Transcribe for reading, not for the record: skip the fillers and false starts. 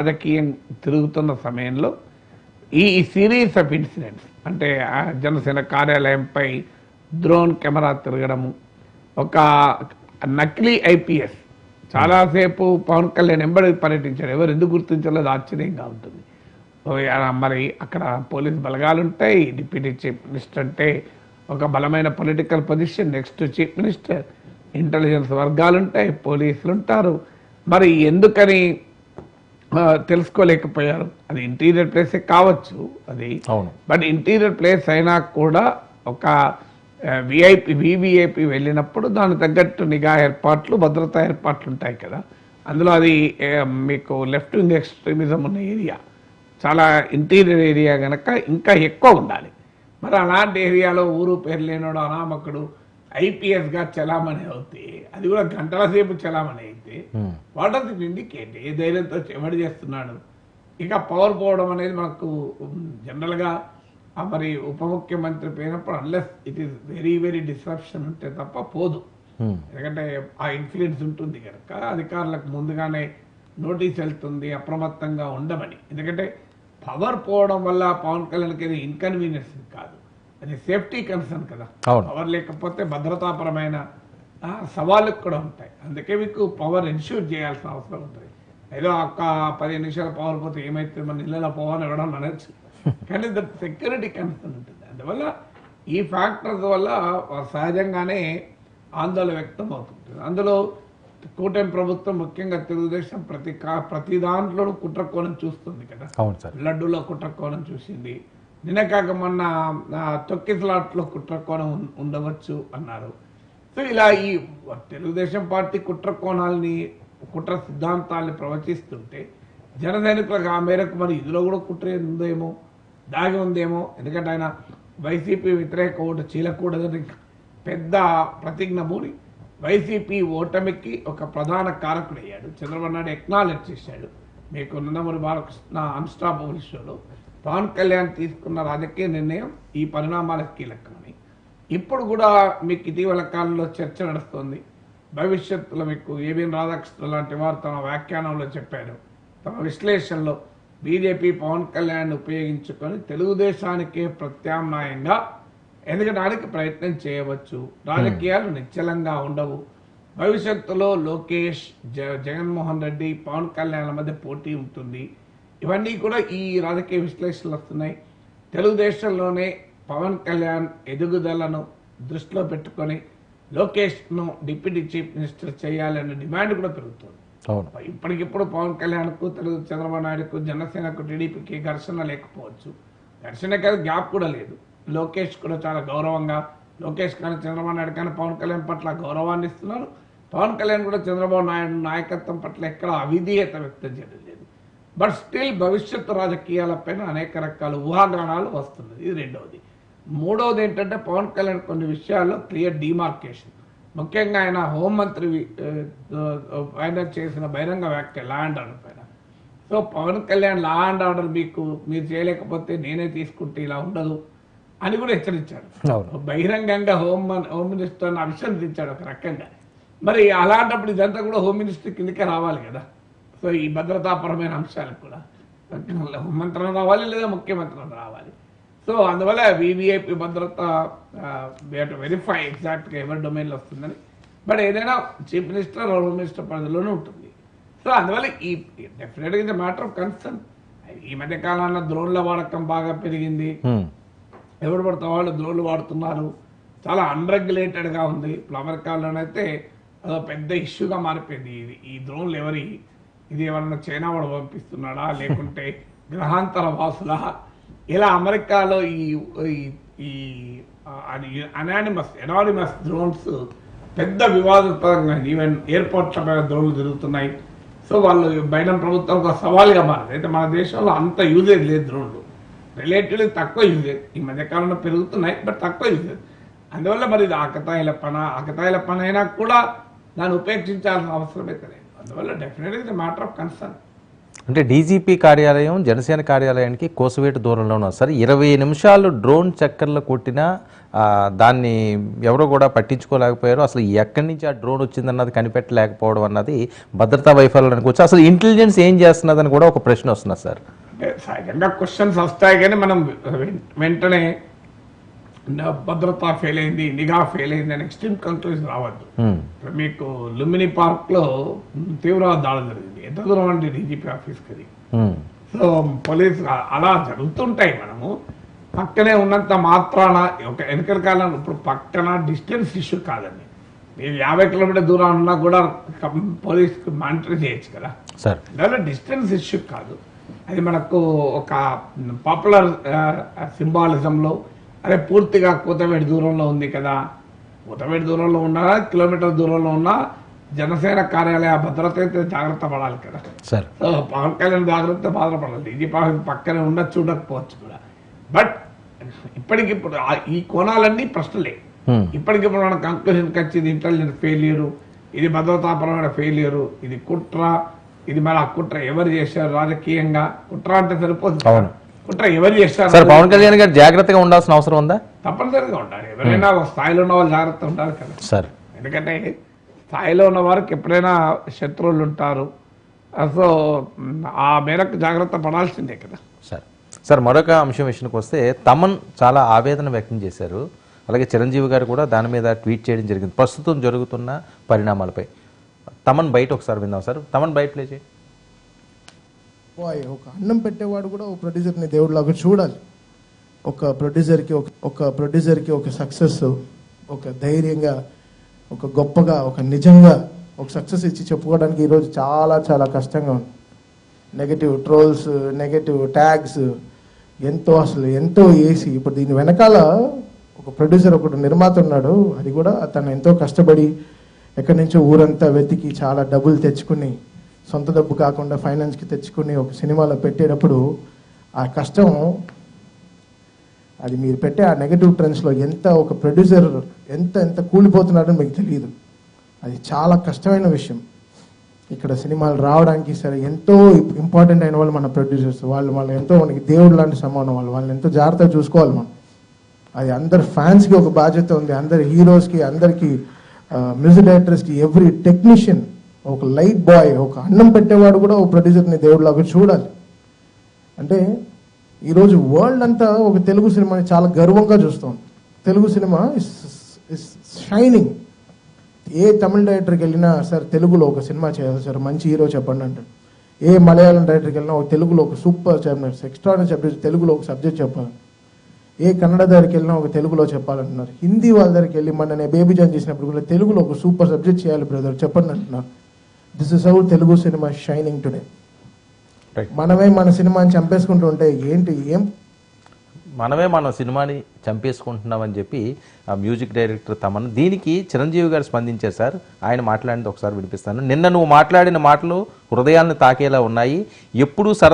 రాజకీయం తిరుగుతున్న సమయంలో ఈ సిరీస్ ఆఫ్ ఇన్సిడెంట్స్ అంటే జనసేన కార్యాలయంపై డ్రోన్ కెమెరా తిరగడము, ఒక నకిలీ ఐపీఎస్ చాలాసేపు పవన్ కళ్యాణ్ ఎంబడి పర్యటించాడు. ఎవరు ఎందుకు గుర్తించలేదు ఆశ్చర్యంగా ఉంటుంది. మరి అక్కడ పోలీస్ బలగాలు ఉంటాయి, డిప్యూటీ చీఫ్ మినిస్టర్ అంటే ఒక బలమైన political position, next chief minister, intelligence వర్గాలు ఉంటాయి, పోలీసులు ఉంటారు. మరి ఎందుకని తెలుసుకోలేకపోయారు? అది ఇంటీరియర్ ప్లేసే కావచ్చు అది, బట్ ఇంటీరియర్ ప్లేస్ అయినా కూడా ఒక వివిఐపి వెళ్ళినప్పుడు దానికి తగ్గట్టు నిఘా ఏర్పాట్లు, భద్రతా ఏర్పాట్లు ఉంటాయి కదా. అందులో అది మీకు లెఫ్ట్ వింగ్ ఎక్స్ట్రీమిజం ఉన్న ఏరియా, చాలా ఇంటీరియర్ ఏరియా కనుక ఇంకా ఎక్కువ ఉండాలి. మరి అలాంటి ఏరియాలో ఊరు పేరు లేనోడు అనామకుడు ఐపీఎస్గా చలామణి అవుతే, అది కూడా గంటల సేపు చలామణి అయితే వాట్ ఆర్ ది ఇండికేట్? ఏ ధైర్యంతో ఎవడు చేస్తున్నాడు? ఇక పవర్ పోవడం అనేది మనకు జనరల్గా మరి ఉప ముఖ్యమంత్రి పోయినప్పుడు unless it is very very disruption ఉంటే తప్ప పోదు. ఎందుకంటే ఆ ఇన్ఫ్లుయెన్స్ ఉంటుంది కనుక అధికారులకు ముందుగానే నోటీస్ వెళ్తుంది అప్రమత్తంగా ఉండమని. ఎందుకంటే పవర్ పోవడం వల్ల పవన్ కళ్యాణ్కి అది ఇన్కన్వీనియన్స్ కాదు, అది సేఫ్టీ కన్సర్న్ కదా. పవర్ లేకపోతే భద్రతాపరమైన సవాళ్ళకు కూడా ఉంటాయి. అందుకే మీకు పవర్ ఎన్ష్యూర్ చేయాల్సిన అవసరం ఉంటుంది. ఏదో ఒక్క 15 నిమిషాలు పవర్ పోతే ఏమైతే మన ఇళ్ళలో పోవని ఇవ్వడం అనొచ్చు, కానీ దట్ సెక్యూరిటీ కన్సర్న్ ఉంటుంది. అందువల్ల ఈ ఫ్యాక్టర్స్ వల్ల సహజంగానే ఆందోళన వ్యక్తం అవుతుంది. అందులో కూటమి ప్రభుత్వం ముఖ్యంగా తెలుగుదేశం ప్రతి దాంట్లోనూ కుట్రకోణం చూస్తుంది కదా. లడ్డూలో కుట్రకోణం చూసింది, నిన్న కాక మొన్న తొక్కిసలాట్లో కుట్రకోణం ఉండవచ్చు అన్నారు. సో ఇలా ఈ తెలుగుదేశం పార్టీ కుట్రకోణాలని, కుట్ర సిద్ధాంతాలని ప్రవచిస్తుంటే జన సైనికులకు ఆ మేరకు మరి ఇందులో కూడా కుట్ర ఉందేమో, దాగి ఉందేమో. ఎందుకంటే ఆయన వైసీపీ వ్యతిరేక ఓటు చీలకూడదని పెద్ద ప్రతిజ్ఞ మూడి వైసీపీ ఓటమికి ఒక ప్రధాన కారకుడయ్యాడు. చంద్రబాబు నాయుడు ఎక్నాలెడ్జ్ చేశాడు. మీకు నందమూరి బాలకృష్ణ అన్స్టాపబుల్ షోలో పవన్ కళ్యాణ్ తీసుకున్న రాజకీయ నిర్ణయం ఈ పరిణామాలకు కీలకమని ఇప్పుడు కూడా మీకు ఇటీవల కాలంలో చర్చ నడుస్తోంది. భవిష్యత్తులో మీకు ఏబిఎన్ రాధాకృష్ణ లాంటి వారు తమ వ్యాఖ్యానంలో చెప్పారు, తమ విశ్లేషణలో బీజేపీ పవన్ కళ్యాణ్ ఉపయోగించుకొని తెలుగుదేశానికే ప్రత్యామ్నాయంగా ఎదగడానికి ప్రయత్నం చేయవచ్చు, రాజకీయాలు నిశ్చలంగా ఉండవు, భవిష్యత్తులో లోకేష్, జగన్మోహన్ రెడ్డి, పవన్ కళ్యాణ్ మధ్య పోటీ ఉంటుంది. ఇవన్నీ కూడా ఈ రాజకీయ విశ్లేషణలు వస్తున్నాయి. తెలుగుదేశంలోనే పవన్ కళ్యాణ్ ఎదుగుదలను దృష్టిలో పెట్టుకొని లోకేష్ను డిప్యూటీ చీఫ్ మినిస్టర్ చేయాలనే డిమాండ్ కూడా పెరుగుతుంది. ఇప్పటికిప్పుడు పవన్ కళ్యాణ్కు చంద్రబాబు నాయుడుకు, జనసేనకు, టీడీపీకి ఘర్షణ లేకపోవచ్చు. ఘర్షణ కాదు, గ్యాప్ కూడా లేదు. లోకేష్ కూడా చాలా గౌరవంగా, లోకేష్ కానీ చంద్రబాబు నాయుడు కానీ పవన్ కళ్యాణ్ పట్ల గౌరవాన్ని ఇస్తున్నారు. పవన్ కళ్యాణ్ కూడా చంద్రబాబు నాయుడు నాయకత్వం పట్ల ఎక్కడ అవిధేయత వ్యక్తం చేయడం లేదు. బట్ స్టిల్ భవిష్యత్తు రాజకీయాలపైన అనేక రకాల ఊహాగానాలు వస్తున్నది. ఇది రెండవది. మూడవది ఏంటంటే పవన్ కళ్యాణ్ కొన్ని విషయాల్లో క్లియర్ డిమార్కేషన్, ముఖ్యంగా ఆయన హోంమంత్రి ఆయన చేసిన బహిరంగ వ్యాఖ్య లా అండ్ ఆర్డర్ పైన. So Pawan Kalyan law and order మీరు చేయలేకపోతే నేనే తీసుకుంటే ఇలా ఉండదు అని కూడా హెచ్చరించాడు. బహిరంగంగా హోమ్ మినిస్టర్ అభిశంసించాడు ఒక రకంగా. మరి అలాంటప్పుడు ఇదంతా కూడా హోమ్ మినిస్టర్ కిందకే రావాలి కదా. సో ఈ భద్రతాపరమైన అంశాలకు కూడా హోంమంత్రం రావాలి లేదా ముఖ్యమంత్రం రావాలి. సో అందువల్ల వివిఐపి భద్రత వెరిఫై ఎగ్జాక్ట్గా ఎవరి డొమైన్లో వస్తుందని. బట్ ఏదైనా చీఫ్ మినిస్టర్ హోమ్ మినిస్టర్ పరిధిలోనే ఉంటుంది. సో అందువల్ల ఈ డెఫినెట్గా ఇది మ్యాటర్ ఆఫ్ కన్సర్న్. ఈ మధ్య కాలంలో డ్రోన్ల వాడకం బాగా పెరిగింది. ఎవరు పడితే వాళ్ళు డ్రోన్లు వాడుతున్నారు. చాలా అన్రెగ్యులేటెడ్గా ఉంది. ఇప్పుడు అమెరికాలోనైతే అదో పెద్ద ఇష్యూగా మారిపోయింది. ఈ డ్రోన్లు ఇది ఎవరన్నా చైనా వాడు పంపిస్తున్నాడా లేకుంటే గ్రహాంతర వాసులా, ఇలా అమెరికాలో ఈ ఎనానిమస్ డ్రోన్స్ పెద్ద వివాదాస్పదంగా, ఈవెన్ ఎయిర్పోర్ట్ల పైన డ్రోన్లు తిరుగుతున్నాయి. సో వాళ్ళు బైడెన్ ప్రభుత్వం ఒక సవాల్గా మారింది. అయితే మన దేశంలో అంత యూజేజ్ లేదు, డ్రోన్లు రిలేటివ్లీ తక్కువ యూజేజ్. ఈ మధ్యకాలంలో పెరుగుతున్నాయి, బట్ తక్కువ యూజేజ్. అందువల్ల మరి ఇది ఆకతాయిల పని అయినా కూడా దాన్ని ఉపేక్షించాల్సిన అవసరం అయితే లేదు. అందువల్ల డెఫినెట్లీ ఇది మ్యాటర్ ఆఫ్ కన్సర్న్. అంటే డీజీపీ కార్యాలయం జనసేన కార్యాలయానికి కోసవేటు దూరంలో ఉన్నారు సార్. 20 నిమిషాలు డ్రోన్ చక్కర్లు కొట్టినా దాన్ని ఎవరో కూడా పట్టించుకోలేకపోయారు. అసలు ఎక్కడి నుంచి ఆ డ్రోన్ వచ్చిందన్నది కనిపెట్టలేకపోవడం అన్నది భద్రతా వైఫల్యం అనుకోవచ్చు. అసలు ఇంటెలిజెన్స్ ఏం చేస్తున్నదని కూడా ఒక ప్రశ్న వస్తున్నది సార్. సహజంగా క్వశ్చన్స్ వస్తాయి కానీ మనం వెంటనే భద్రత ఫెయిల్ అయింది, నిఘా ఫెయిల్ అయింది అని ఎక్స్ట్రీమ్ కంక్లూజన్ రావద్దు. మీకు లుంబిని పార్క్ లో తీవ్రవాద దాడులు జరిగింది. ఎంత దూరం అండి డీజీపీ ఆఫీస్కి అది. సో పోలీసు అలా జరుగుతుంటాయి. మనము పక్కనే ఉన్నంత మాత్రాన ఒక వెనకల కాలం ఇప్పుడు పక్కన డిస్టెన్స్ ఇష్యూ కాదండి. మీరు 50 కిలోమీటర్ దూరం ఉన్నా కూడా పోలీస్కి మానిటర్ చేయొచ్చు కదా సార్. దానిలో డిస్టెన్స్ ఇష్యూ కాదు. అది మనకు ఒక పాపులర్ సింబాలిజంలో అదే పూర్తిగా కూతవేడి దూరంలో ఉంది కదా, కూతవేడి దూరంలో ఉన్నా కిలోమీటర్ దూరంలో ఉన్నా జనసేన కార్యాలయ భద్రత అయితే జాగ్రత్త పడాలి కదా సార్. సో పవన్ కళ్యాణ్ జాగ్రత్త బాధపడాలి. డీజీపీ ఆఫీస్ పక్కనే ఉన్న చూడకపోవచ్చు కూడా. బట్ ఇప్పటికిప్పుడు ఈ కోణాలన్నీ ప్రశ్నలే. ఇప్పటికిప్పుడు మన కంక్లూషన్కి వచ్చింది ఇంటెలిజెన్స్ ఫెయిల్యూరు, ఇది భద్రతాపరమైన ఫెయిల్యూరు, ఇది కుట్ర, ఇది మరి ఆ కుట్ర ఎవరు చేశారు రాజకీయంగా. కుట్ర అంటే సరిపోతుంది, కుట్ర ఎవరు చేశారు. సార్ పవన్ కళ్యాణ్ గారు జాగ్రత్తగా ఉండాల్సిన అవసరం ఉందా? తప్పనిసరిగా ఉండాలి. ఎవరైనా ఒక స్థాయిలో ఉన్న వాళ్ళు జాగ్రత్త ఉండాలి కదా సార్. ఎందుకంటే స్థాయిలో ఉన్న వారికి ఎప్పుడైనా శత్రువులు ఉంటారు. సో ఆ మేరకు జాగ్రత్త పడాల్సిందే కదా సార్. సార్ మరొక అంశం విషయానికి వస్తే తమన్ చాలా ఆవేదన వ్యక్తం చేశారు. అలాగే చిరంజీవి గారు కూడా దాని మీద ట్వీట్ చేయడం జరిగింది ప్రస్తుతం జరుగుతున్న పరిణామాలపై. తమన్ బయట ఒకసారి విందాం సార్. తమన్ బయట ప్లే చేయి. ఒక అన్నం పెట్టేవాడు కూడా ఒక ప్రొడ్యూసర్ని దేవుడిలాగా చూడాలి. ఒక ప్రొడ్యూసర్కి ఒక సక్సెస్, ఒక ధైర్యంగా, ఒక గొప్పగా, ఒక నిజంగా ఒక సక్సెస్ ఇచ్చి చెప్పుకోవడానికి ఈరోజు చాలా చాలా కష్టంగా ఉంది. నెగటివ్ ట్రోల్స్, నెగటివ్ ట్యాగ్స్ ఎంతో వేసి ఇప్పుడు దీని వెనకాల ఒక ప్రొడ్యూసర్, ఒకటి నిర్మాత ఉన్నాడు. అది కూడా తను ఎంతో కష్టపడి ఎక్కడి నుంచో ఊరంతా వెతికి చాలా డబ్బులు తెచ్చుకుని, సొంత డబ్బు కాకుండా ఫైనాన్స్కి తెచ్చుకుని ఒక సినిమాలో పెట్టేటప్పుడు ఆ కష్టం, అది మీరు పెట్టే ఆ నెగటివ్ ట్రెండ్స్లో ఎంత ఒక ప్రొడ్యూసర్ ఎంత కూలిపోతున్నాడో మీకు తెలియదు. అది చాలా కష్టమైన విషయం. ఇక్కడ సినిమాలు రావడానికి సరే ఎంతో ఇంపార్టెంట్ అయిన వాళ్ళు మన ప్రొడ్యూసర్స్. వాళ్ళు ఎంతో మనకి దేవుడు లాంటి సమానం. వాళ్ళని ఎంతో జాగ్రత్తగా చూసుకోవాలి మనం. అది అందరు ఫ్యాన్స్కి ఒక బాధ్యత ఉంది, అందరి హీరోస్కి, అందరికీ మ్యూజిక్ డైరెక్టర్స్కి, ఎవ్రీ టెక్నీషియన్, ఒక లైట్ బాయ్, ఒక అన్నం పెట్టేవాడు కూడా ఒక ప్రొడ్యూసర్ని దేవుడిలాగా చూడాలి. అంటే ఈరోజు వరల్డ్ అంతా ఒక తెలుగు సినిమాని చాలా గర్వంగా చూస్తాం. Telugu cinema is shining. ఏ తమిళ డైరెక్టర్కి వెళ్ళినా సార్ తెలుగులో ఒక సినిమా చేయాలి సార్, మంచి హీరో చెప్పండి అంటాడు. ఏ మలయాళం డైరెక్టర్కి వెళ్ళినా ఒక తెలుగులో ఒక సూపర్ చెప్పినారు, ఎక్స్ట్రాడినరీ సబ్జెక్ట్, తెలుగులో ఒక సబ్జెక్ట్ చెప్పాలి. ఏ కన్నడ దగ్గరికి వెళ్ళినా ఒక తెలుగులో చెప్పాలంటున్నారు. హిందీ వాళ్ళ దగ్గరికి వెళ్ళి మన నేను బేబీ జాన్ చేసినప్పుడు కూడా తెలుగులో ఒక సూపర్ సబ్జెక్ట్ చేయాలి బ్రదర్ చెప్పండి అంటున్నారు. This is how Telugu cinema shining today. మనమే మన సినిమాని చంపేసుకుంటూ ఉంటే మనమే మన సినిమాని చంపేసుకుంటున్నామని చెప్పి ఆ మ్యూజిక్ డైరెక్టర్ తమన్. దీనికి చిరంజీవి గారు స్పందించారు సార్. ఆయన మాట్లాడింది ఒకసారి వినిపిస్తాను. నిన్న నువ్వు మాట్లాడిన మాటలు హృదయాలను తాకేలా ఉన్నాయి. ఎప్పుడూ సరదా